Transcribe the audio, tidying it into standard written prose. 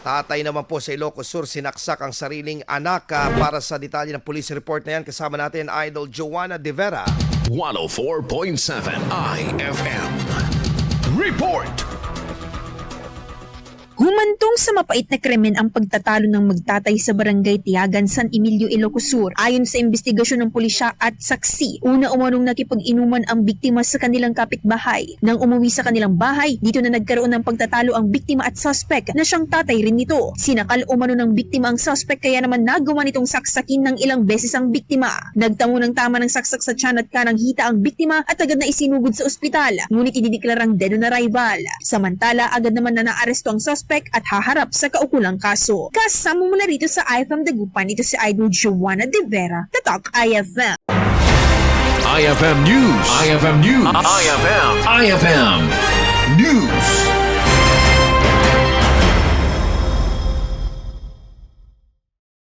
Tatay naman po sa Ilocos Sur sinaksak ang sariling anak. Para sa detalye ng police report na yan, kasama natin Idol Joanna De Vera. 104.7 IFM. Report! Humantong sa mapait na krimen ang pagtatalo ng magtatay sa barangay Tiagan, San Emilio, Ilocos Sur. Ayon sa investigasyon ng pulisya at saksi, una umanong nakipag-inuman ang biktima sa kanilang kapitbahay. Nang umuwi sa kanilang bahay, dito na nagkaroon ng pagtatalo ang biktima at suspect na siyang tatay rin nito. Sinakal umano ng biktima ang suspect kaya naman nagawa nitong saksakin ng ilang beses ang biktima. Nagtango ng tama ng saksak sa tiyan at kanang hita ang biktima at agad na isinugod sa ospital. Ngunit idideklarang dead on arrival. Samantala, agad naman na naaresto ang suspect at haharap sa kaukulang kaso. Kasama mula rito sa IFM Dagupan, ito si Idol Joanna De Vera, Tatak IFM. IFM News. IFM News. IFM News.